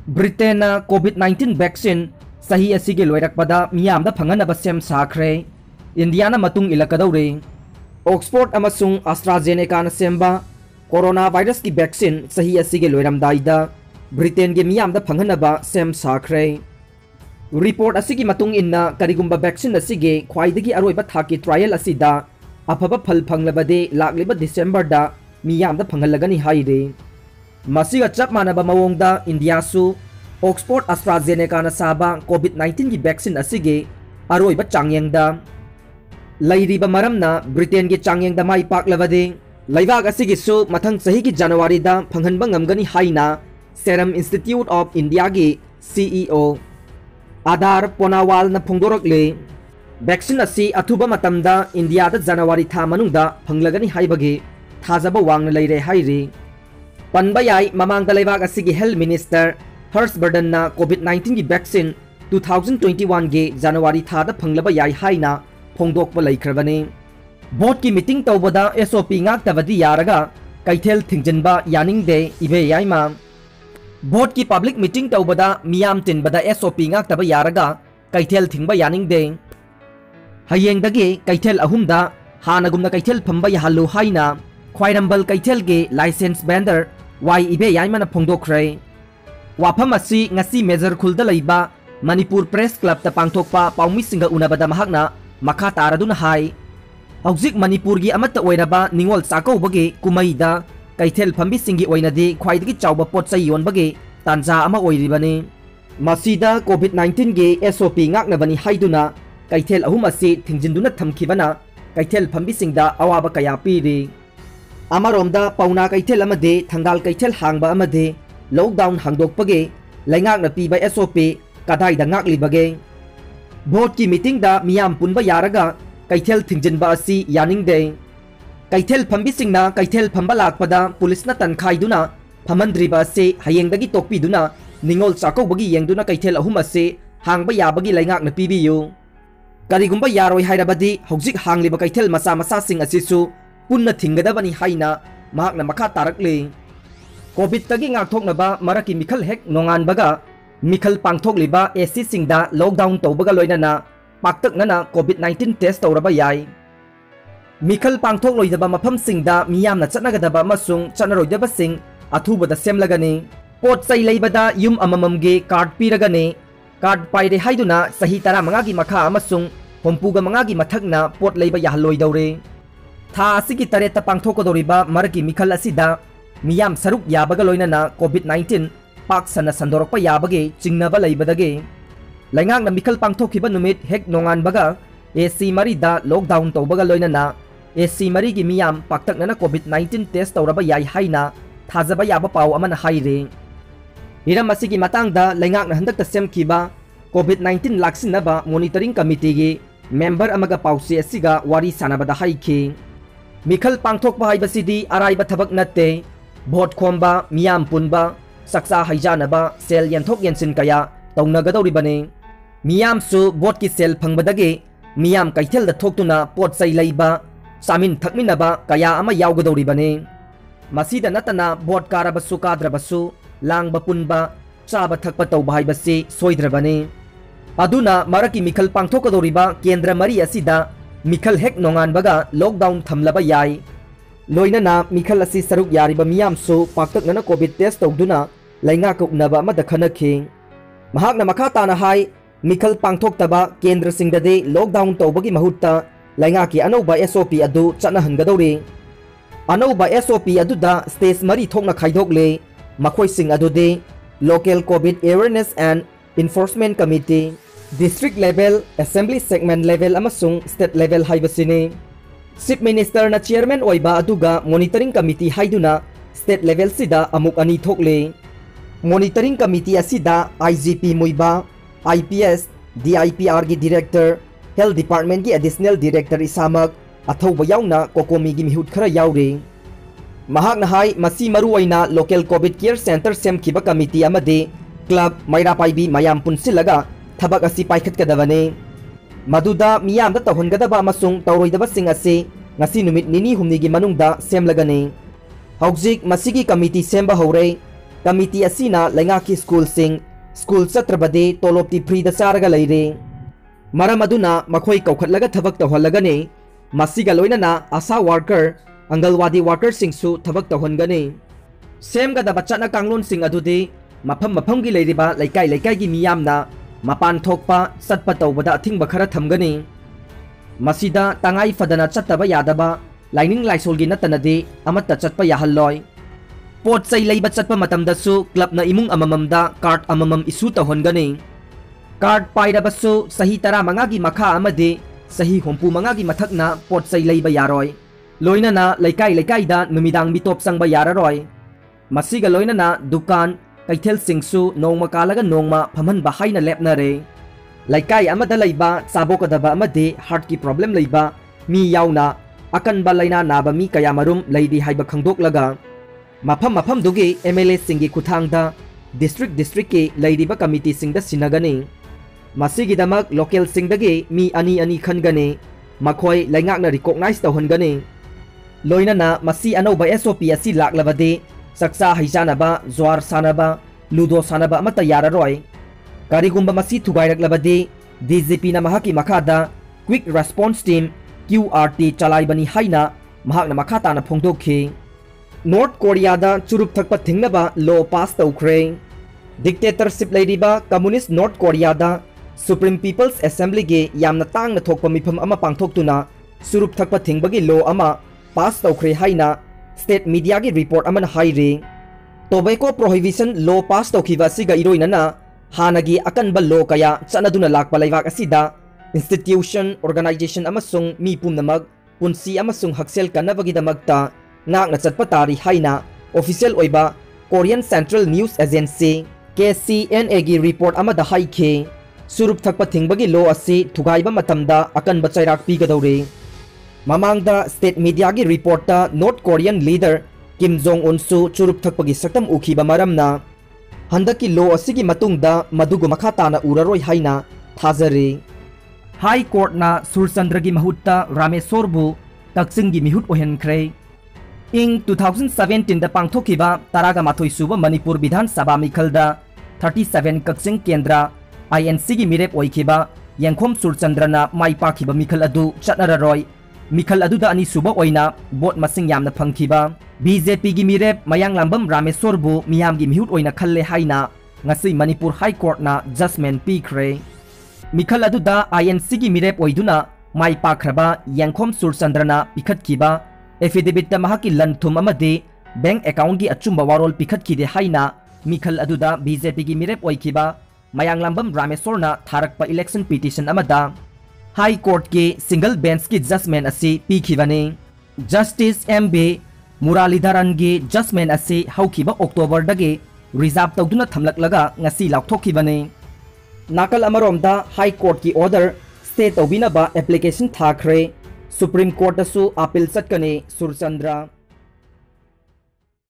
Britain कोविड-19 vaccine सही असिगे लोइरकपदा मियामदा फंगनब सेम साखरे इंडियाना मतुंग इलकदौरे ऑक्सफोर्ड अमसुंग एस्ट्राजेनेका ना सेम्बा कोरोना वायरस की वैक्सीन सही असिगे लोइरमदाइदा ब्रिटेन के मियामदा फंगनब सेम साखरे रिपोर्ट असिगी मतुंग इन्ना करिगुंबा वैक्सीन असिगे ख्वाइदगी अरोइबा थाकी ट्रायल असिदा अफबा फल फंगलबदे लाक्लिबा डिसेंबर दा मियामदा फंगलगनी हाइरे मसीगा चप मानबा मवोंगदा इंडियासु ऑक्सफोर्ड एस्ट्राजेनेका ना साबा कोविड-19 की वैक्सीन असिगे अरोइबा चांगयंगदा लैरिबा मरमना ब्रिटेन के चांगयंगदा माई पाकलबदे लैबाग असिगिसु मथंग सही की जनवरी दा फंगनबा ngमगनी हाइना सेरम इंस्टीट्यूट ऑफ इंडिया की सीईओ आधार पोनावाल ना फोंदोरकले वैक्सीन असी अथुबा मतमदा इंडिया दा जनवरी था मनुंगदा फंगलगनी हाइबगे थाजबा वांगना लैरे हाइरे पनबा याई ममांगदा लेबाग असिगी हेल्थ मिनिस्टर हर्षवर्धन ना कोविड-19 की वैक्सीन 2021 के जनवरी था दा फंगलबा याई हाइना फोंदोकबा लैख्रबने बोर्ड की मीटिंग तौबदा SOP ngaktabadi yaraga kaithel thingjanba yaning de ibe yaima board की पब्लिक मीटिंग तौबदा मियाम तिनबदा SOP ngaktaba yaraga kaithel thingba yaning de hayengdagi kaithel ahumda hanagumna kaithel phamba yahallu haina ख्वाइरंबल कैथेल के लाइसेंस बेंडर वाई इबे याइमना फोंदोखरे वाफम असि ngasi मेजर खुलदा लैबा मणिपुर प्रेस क्लब ता पांगथोकपा पाउमिसिंगा उनाबदा महकना मखा तारादुना हाई हौजिक मणिपुर की अमत्ता ओइरबा निंगोल चाकौबगे कुमैदा कैथेल फंबिसिंगी ओइनदि ख्वाइदगी चाउबा पोटचै योनबगे तांजा अमा ओइरिबने मसीदा कोविड-19 के एसओपी ngaknabani हाइदुना कैथेल अहुम असि थिंजिंदुना थमखिबना कैथेल फंबिसिंगदा अवाबा कया पीरि अमरोमदा पौना कैथेल अमदे थंगाल कैथेल हांगबा अमदे लॉकडाउन हांगदोकपगे लैंगाकना पीबा एसओपी कदाइदा ngakलिबगे बोर्ड की मीटिंग दा मियाम पुनबा यारगा कैथेल थिंजिनबा असि यानिंगदे कैथेल फंबिसिंगना कैथेल फंबा लाकपदा पुलिसना तनखाइदुना फमंद्रिबा असे हयेंगदगी तोकपीदुना निंगोल चाकौबगी येंगदुना कैथेल अहुम असे हांगबा याबगी लैंगाकना पीबियु करिगुंबा यारोय हाइरबदी हौजिक हांगलिबा कैथेल मसा मसा सिंग असिसु पुन्ना थिंगदबनी हाइना महाकना मखा तारकले कोविड तगी ngaktoknaba maraki मिखल हेक नोंगानबगा मिखल पांगथोकलिबा एसी सिंगदा लॉकडाउन तौबगा लोइनाना पाक्तकनाना कोविड-19 टेस्ट तौरबा याय मिखल पांगथोक लोइदबा मफम सिंगदा मियामना चटनगदबा मसुंग चटनरोइदबा सिंग अथुबदा सेमलगने पोट चै लैबदा युम अमममगे कार्ड पीरगने कार्ड पाइरे हाइदुना सही 15 की मखा अमसुंग होमपुगा 5 की मथकना पोट लैबा याहलोइदौरे था असिगी तरेता पांगथोकदौरिबा मरकी मिखल असिदा मियाम सरुक याबगा लोइनाना कोविड-19 पाक सना संदोरकपा याबगे चिंगनबा लैबदगे लैंगाकना मिखल पांगथोकिबा नुमित हेक नोंगानबगा एसी मरीदा लॉकडाउन तौबगा लोइनाना एसी मरी की मियाम पाक्तकना कोविड-19 टेस्ट तौरबा याई हाइना थाजबा याबा पाउ अमना हाइरे हिरम असिगी मतंगदा लैंगाकना हंदकता सेमखिबा कोविड-19 लाक्सिनबा मॉनिटरिंग कमिटी की मेंबर अमगा पाउसी असिगा वारी सानबदा हाइखि मिखल पांगथोकपा हाइबसिदी अराइबा थबक नत्ते भोट खोमबा मियाम पुनबा सक्सा हाइजानबा सेल यंथोक यंसिन कया तौनगदौरिबने मियामसु बोट की सेल फंगबदगे मियाम कैथेल थोक्तुना पोट चै लैबा सामिन थकमिनबा कया अमा यावगदौरिबने मसीदा नतना बोट कारबसु काद्रबसु लांगबा पुनबा चाबा थकपा तौबा हाइबसि सोइद्रबने अदुना मरकी मिखल पांगथोकदौरिबा केंद्र मरी असिदा मिखल हेक नोंगानबगा लॉकडाउन थमलबा याई लोइनना मिखल असि सरुक यारिबा मियामसु पाक्तकना कोविड टेस्ट तौदुना लैंगाक उनबा अमदा खनखि महाकना मखा ताना हाई मिखल पांगथोक्तबा केंद्र सिंगदे लॉकडाउन तौबगी महुत्ता लैंगाकी अनौबा एसओपी अदु चटनहनगदौरि अनौबा एसओपी अदुदा स्टेज मरी थोकना खाइदोकले मखोय सिंग अदुदे local COVID awareness and enforcement committee district level assembly segment level अमसुंग स्टेट लेवल हाइबसिने चीफ मिनिस्टर ना चेयरमैन ओइबा अदुगा मॉनिटरिंग कमिटी हाइदुना स्टेट लेवल सिदा अमुक अनि थोकले मॉनिटरिंग कमिटी असिदा आईजीपी मुइबा आईपीएस डीआईपीआर की डायरेक्टर हेल्थ डिपार्टमेंट की एडिशनल डायरेक्टर इसामक अथौबा याउना कोकोमी की मिहुत खरा याउरे महाकना हाई मसी मरुओइना local COVID care centre सेमखिबा committee अमदे club मैरा पाइबी मयाम पुनसिलगा थबक असि पाइखतकदबने मदुदा मियामदा तौहनगदबा अमसुंग तौरोइदबसिंग असे ngasi numit nini humni gi manungda semlagane हौजिक मसीगी कमिटी सेंबा हौरे कमिटी असीना लेंगाकी स्कूल सिंह स्कूल चत्रबदे तोलोपती फ्रीदा चारगा लेरे मरम अदुना मखोई कौखटलगा थबक तौहलगने मसीगा लोइनना आशा वर्कर अंगलवादी वर्कर सिंहसु थबक तौहनगने सेमगदबा चटना कांगलोन सिंह अदुदि मफम मफमगी लेरिबा लैकाई लैकाईगी मियामना मपान थोकपा चटपा तौबदा अथिंगबा खरा थमगने मसीदा तंगाई फदना चटबा यादबा लाइनिंग लाइसोलगी नतनदि अमत्ता चटपा याहल्लोय पोट चै लैबा चटपा मतमदसु क्लबना इमुंग अमममदा कार्ड अममम इशू तौहनगने कार्ड पाइरबसु सही 15 की मखा अमदि सही 35 की मथकना पोट चै लैबा यारोय लोइनना लैकाई लैकाईदा नुमिदांग मिटोप संगबा याररोय मसीगा लोइनना दुकान कैथेल सिंगसु नोंमा कालगा नोंमा फमहनबा हाइना लेपनरे लैकाई अमदा लैबा चाबोकदबा अमदि हार्ट की प्रॉब्लम लैबा मी याउना अकनबा लैना नाबा मी कयामरुम लैदि हाइबा खंगदोकलगा मफम मफम दुगी एमएलए सिंगी खुथांगदा डिस्ट्रिक्ट की लैदिबा कमिटी सिंगदा सिनगनी मसीगिदमक लोकल सिंगदगी मी अनि अनि खनगनी मखोय लैंगाकना रिकॉग्नाइज तौहनगनी लोइनना मसी अनौबा एसओपी असि लाक्लबदि सक्सा हैजानबा ज्वार सानबा लूडो सानबा अमता याररोय करिगुंबा मसी थुगाइरक्लबदि डीजीपी ना महाकी मखादा क्विक रेस्पॉन्स टीम QRT चलाइबनी हाइना महाकना मखाताना फोंदोखि नॉर्थ कोरिया दा चुरुप थकपा थिंगनबा लो पास तौख्रे डिक्टेटरशिप लेरिबा कम्युनिस्ट नॉर्थ कोरिया दा सुप्रीम पीपल्स असेंबली गे यामना तांगना थोकपा मिफम अमा पांगथोक्तुना सुरुप थकपा थिंगबगी लो अमा पास तौख्रे हाइना स्टेट मीडिया की रिपोर्ट अमन हाइरे टोबैको प्रोहिबिशन लो पास तौखिबा सिगा इरोइनना हानगी अकनबा लो कया चनदुना लाकपा लैबाक असिदा इंस्टीट्यूशन ऑर्गेनाइजेशन अमसुंग मी पुमनमग पुंसी अमसुंग हक्सेल कन्नबगिदमगता नाकना चटपा तारी हाइना ऑफिशियल ओइबा Korean central news agency KCNA की रिपोर्ट अमदा हाइखे सुरुप थकपा थिंगबगी लो असि थुगाइबा मतमदा अकनबा चैराक पीगदौरे ममांगदा स्टेट मीडिया की report North Korean leader Kim Jong उनसु चुरुप थकपगी सकतम उखिबा मरमना हंदकी लो असिगी मतुंगदा मदुगु मखा ताना उररोय हाइना थाजरे हाई कोर्ट ना सुरचंद्र की महुत्ता रामेश्वरबु कक्सिंग की मिहुत ओहनख्रे इंग 2017 दा पांगथोखिबा तरागा माथोई सुबा मणिपुर विधान सभा मिखलदा 37 कक्सिंग केंद्र INC की मिरेप ओइखिबा यंखोम सुरचंद्रना माई पाखिबा मिखल अदु चटनररोय मिखल अदुदा अनि सुबा ओइना बोट मसिंग यामना फंगखिबा BJP की मिरेप मयांग लांबम रामेश्वरबु मियाम की मिहुत ओइना खल्ले हाइना ngasi मणिपुर हाई कोर्ट ना जजमेंट पीख्रे मिखल अदुदा INC की मिरेप ओइदुना माई पाख्रबा यंखोम सुरचंद्रना पिखतखिबा एफिडेविट महाकी लनथुम अमदि बैंक अकाउंट की अचुंबा वारोल पिखतखिदे हाइना मिखल अदुदा BJP की मिरेप ओइखिबा मयांग लांबम रामेश्वरना थारकपा इलेक्शन पिटिशन अमदा हाई कोर्ट की सिंगल बेंच की जजमेंट असी पीखिबने जस्टिस MB मुरालीधरन की जजमेंट असी हौखिबा अक्टोबर दगे रिजर्व तौदुना थमलकलगा ngasi लाउथोखिबने नाकल अमरोमदा हाई कोर्ट की ऑर्डर स्टे तौबिनबा एप्लीकेशन थाखरे सुप्रीम कोर्ट असु अपील चटकने सुरचंद्र।